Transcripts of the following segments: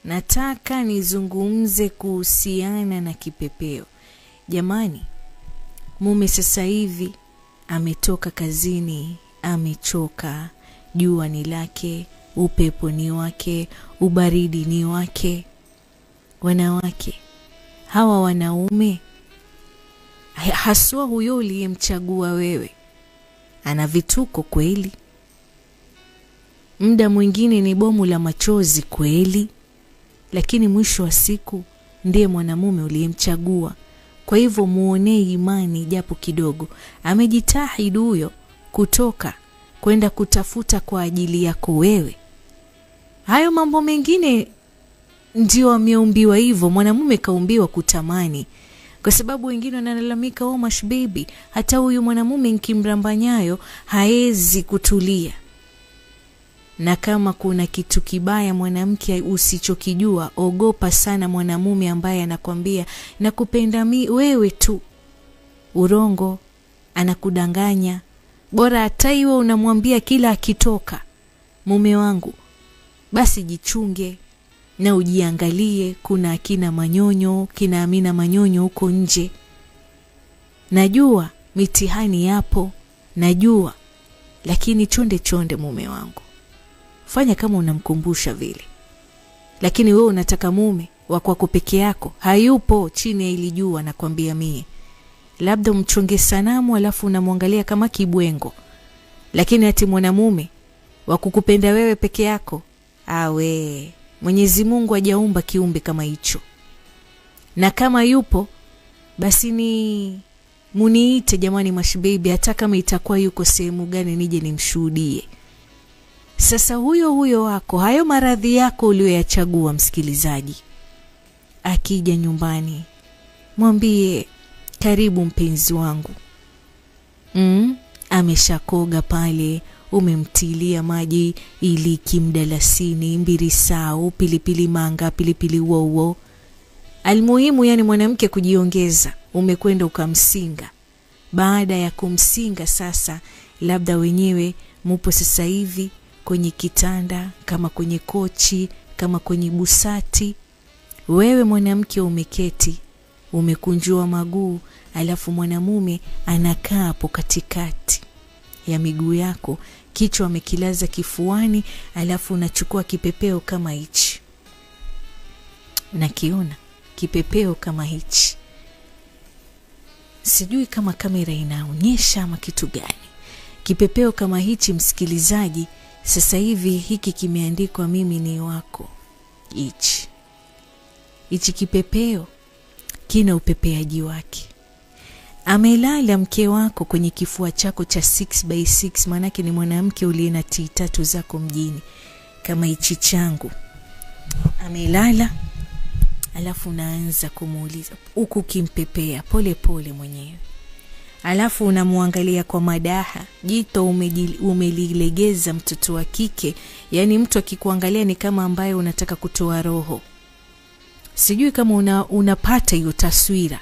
nataka nizungumze kuhusiana na kipepeo. Jamani, mume sasa hivi ametoka kazini, amechoka, jua ni lake, upepo ni wake, ubaridi ni wake. Wanawake, hawa wanaume, haswa huyo uliyemchagua wewe, ana vituko kweli? Muda mwingine ni bomu la machozi kweli? Lakini mwisho wa siku ndiye mwanamume uliyemchagua. Kwa hivyo muonee imani japo kidogo. Amejitahidi huyo kutoka kwenda kutafuta kwa ajili yako wewe. Hayo mambo mengine ndio ameumbiwa hivyo. Mwanamume kaumbiwa kutamani. Kwa sababu wengine wanalalamika, oh mash baby, hata huyu mwanamume nikimrambanyayo haezi kutulia. Na kama kuna kitu kibaya mwanamke usichokijua, ogopa sana mwanamume ambaye anakwambia nakupenda wewe tu. Urongo, anakudanganya. Bora hata iwe unamwambia kila akitoka, mume wangu, basi jichunge na ujiangalie, kuna akina Manyonyo, kina Amina Manyonyo huko nje. Najua mitihani yapo, najua, lakini chonde mume wangu. Fanya kama unamkumbusha vile. Lakini wewe unataka mume wa kwako peke yako, hayupo chini ya ili jua, nakwambia mie. Labda umchonge sanamu alafu unamwangalia kama kibwengo. Lakini ati mwanamume wa kukupenda wewe peke yako, awe, Mwenyezi Mungu hajaumba kiumbe kama hicho. Na kama yupo, basi ni muniite jamani mash baby, hata kama itakuwa yuko sehemu gani nije nimshuhudie. Sasa huyo wako, hayo maradhi yako uliyoyachagua msikilizaji, akija nyumbani, mwambie karibu mpenzi wangu. Ameshakoga pale, umemtilia maji, iliki, mdalasini, mbirisau, pilipili manga, pilipili wowo. Almuhimu yani mwanamke kujiongeza. Umekwenda ukamsinga. Baada ya kumsinga sasa, labda wenyewe mupo sasa hivi kwenye kitanda, kama kwenye kochi, kama kwenye busati. Wewe mwanamke umeketi, umekunjua maguu, alafu mwanamume anakaa hapo katikati ya miguu yako, kichwa amekilaza kifuani, alafu unachukua kipepeo kama hichi. Unakiona kipepeo kama hichi? Sijui kama kamera inaonyesha ama kitu gani. Kipepeo kama hichi msikilizaji, sasa hivi hiki kimeandikwa mimi ni wako. Hichi kipepeo kina upepeaji wake. Amelala mke wako kwenye kifua chako cha 6x6, manake ni mwanamke uliye na T3 zako mjini kama hichi changu. Amelala, alafu unaanza kumuuliza huku kimpepea pole pole mwenyewe. Alafu unamuangalia kwa madaha, jito umelilegeza mtoto wa kike. Yani mtu akikuangalia ni kama ambaye unataka kutoa roho. Sijui kama unapata hiyo taswira.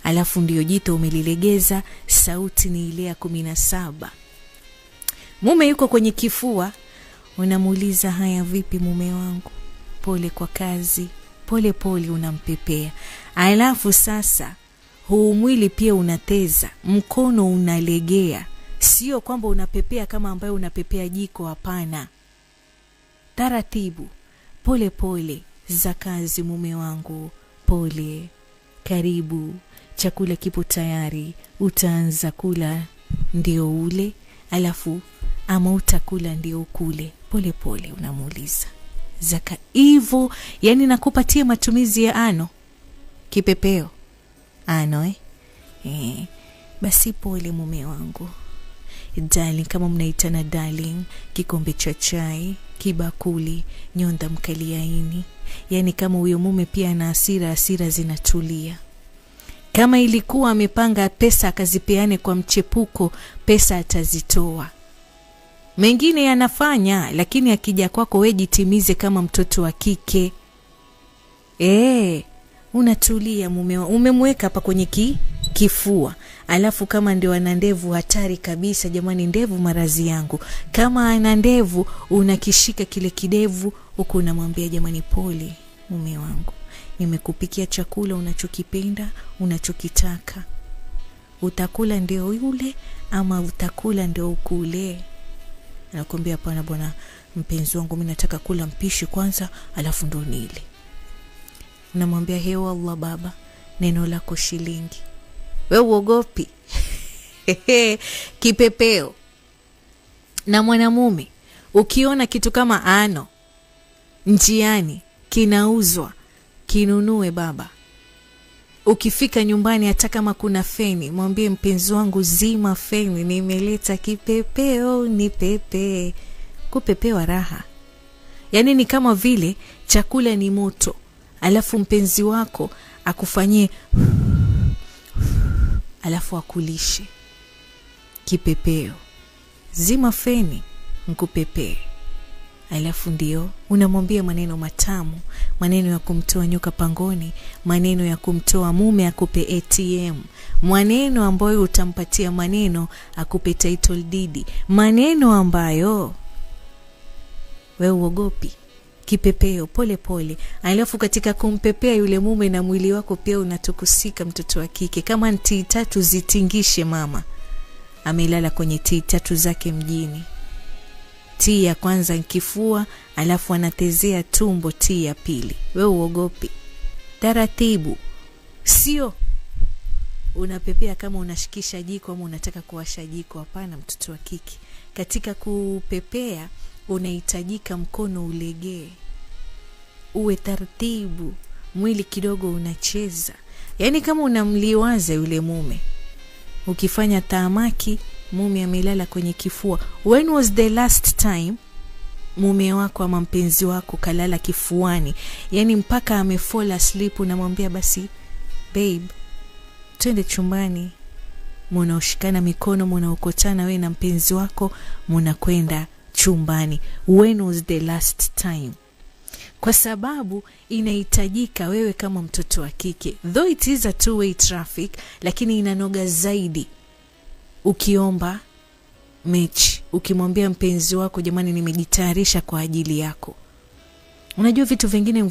Alafu ndio jito umelilegeza, sauti ni ile ya 17. Mume yuko kwenye kifua, unamuuliza haya vipi mume wangu? Pole kwa kazi, pole pole unampepea. Alafu sasa huu mwili pia unateza, mkono unalegea. Sio kwamba unapepea kama ambaye unapepea jiko, hapana. Taratibu, pole pole za kazi mume wangu, pole, karibu, chakula kipo tayari, utaanza kula ndio ule, alafu ama utakula ndio ukule. Pole pole unamuuliza. Zaka hivyo, yani nakupatia matumizi ya ano. Kipepeo. Ano basi pole mume wangu. Darling, kama mnaitana darling, kikombe cha chai, kibakuli, nyonda mkaliaini. Yani kama huyo mume pia ana hasira zinatulia. Kama ilikuwa amepanga pesa akazipeane kwa mchepuko, pesa atazitoa. Mengine yanafanya, lakini akija kwako wewe jitimize kama mtoto wa kike. Unatulia mume, umemweka hapa kwenye kifua. Alafu kama ndio ana ndevu hatari kabisa jamani, ndevu marazi yangu. Kama ana ndevu unakishika kile kidevu huko unamwambia jamani, pole mume wangu, nimekupikia chakula unachokipenda, unachokitaka. Utakula ndio yule ama utakula ndio ukule? Anakuambia hapana bwana mpenzi wangu, mimi nataka kula mpishi kwanza alafu ndo nile. Unamwambia hewa Allah baba, neno lako shilingi. Wewe uogopi? Kipepeo. Na mwanamume ukiona kitu kama ano njiani kinauzwa, kinunue baba. Ukifika nyumbani hata kama kuna feni, mwambie mpenzi wangu zima feni, nimeleta kipepeo ni pepe. Kupepewa raha. Yaani ni kama vile chakula ni moto, alafu mpenzi wako akufanyie alafu akulishe. Kipepeo. Zima feni, mkupepee. Alafu ndio unamwambia maneno matamu, maneno ya kumtoa nyoka pangoni, maneno ya kumtoa mume akupe ATM, maneno ambayo utampatia maneno akupe title deed, maneno ambayo wewe uogopi. Kipepeo pole pole. Alafu katika kumpepea yule mume na mwili wako pia unatukusika mtoto wa kike. Kama tii 3 zitingishe mama. Amelala kwenye tii 3 zake mjini. Tii ya kwanza kifua, alafu anatezea tumbo tii ya pili. Wewe uogopi. Taratibu. Sio unapepea kama unashikisha jiko ama unataka kuwasha jiko. Hapana mtoto wa kike. Katika kupepea unahitajika mkono ulegee, uwe taratibu, mwili kidogo unacheza. Yaani kama unamliwaza yule mume, ukifanya taamaki, mume amelala kwenye kifua. When was the last time mume wako ama mpenzi wako kalala kifuani? Yaani mpaka amefall asleep, unamwambia basi babe twende chumbani. Mnaoshikana mikono, mnaokotana wewe na mpenzi wako, mnakwenda chumbani. When was the last time? Kwa sababu inahitajika wewe kama mtoto wa kike, though it is a two-way traffic, lakini inanoga zaidi ukiomba mechi, ukimwambia mpenzi wako jamani nimejitayarisha kwa ajili yako. Unajua vitu vingine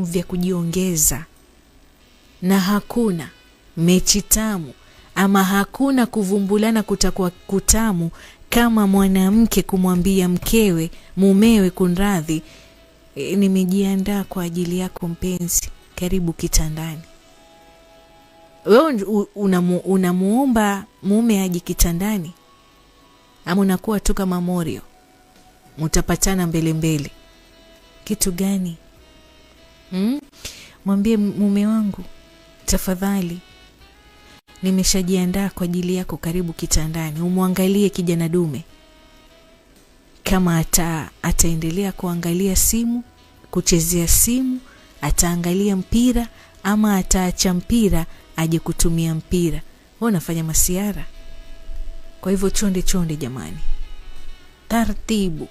vya kujiongeza, na hakuna mechi tamu ama hakuna kuvumbulana kutakuwa kutamu kama mwanamke kumwambia mkewe, mumewe kunradhi, nimejiandaa kwa ajili yako mpenzi, karibu kitandani. Wewe unamuomba mume aje kitandani ama unakuwa tu kama Morio mtapatana mbele mbele? Kitu gani? Mwambie mume wangu tafadhali nimeshajiandaa kwa ajili yako, karibu kitandani. Umwangalie kijana dume. Kama ataendelea kuangalia simu, kuchezea simu, ataangalia mpira ama ataacha mpira aje kutumia mpira, wewe unafanya masiara. Kwa hivyo chonde jamani. Taratibu.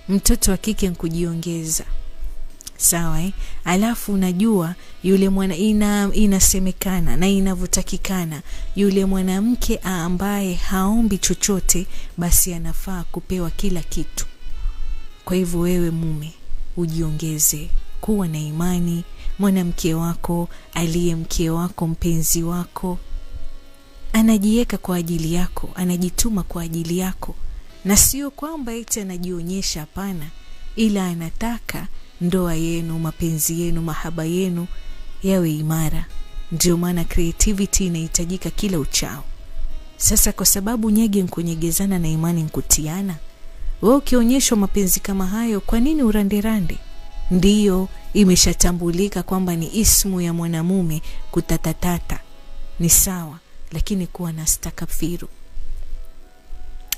Mtoto wa kike nkujiongeza. Sawa Alafu unajua yule mwana inasemekana na inavyotakikana, yule mwanamke ambaye haombi chochote basi anafaa kupewa kila kitu. Kwa hivyo wewe mume ujiongeze, kuwa na imani. Mwanamke wako, aliye mke wako, mpenzi wako anajiweka kwa ajili yako, anajituma kwa ajili yako, na sio kwamba eti anajionyesha, hapana, ila anataka ndoa yenu, mapenzi yenu, mahaba yenu yawe imara. Ndio maana creativity inahitajika kila uchao. Sasa kwa sababu nyege nkunyegezana na imani nkutiana, wewe ukionyeshwa mapenzi kama hayo, kwa nini uranderande? Ndiyo imeshatambulika kwamba ni ismu ya mwanamume kutatatata, ni sawa, lakini kuwa na stakafiru.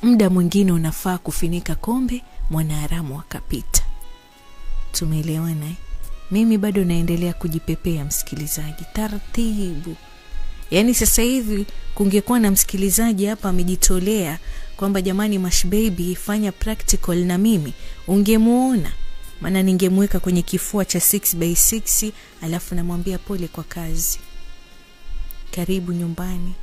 Muda mwingine unafaa kufinika kombe, mwanaharamu akapita. Tumeelewana Mimi bado naendelea kujipepea msikilizaji, taratibu. Yaani sasa hivi kungekuwa na msikilizaji hapa amejitolea kwamba jamani Mash Baby fanya practical na mimi, ungemuona. Maana ningemweka kwenye kifua cha 6x6 alafu namwambia pole kwa kazi, karibu nyumbani,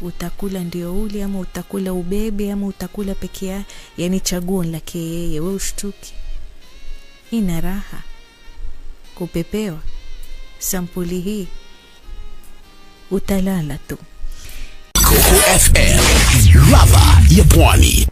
utakula ndio uli ama utakula ubebe ama utakula peke yake, yani chaguo lake yeye. Wewe ushtuki, ina raha kupepewa sampuli hii, utalala tu. Coco FM, ladha ya pwani.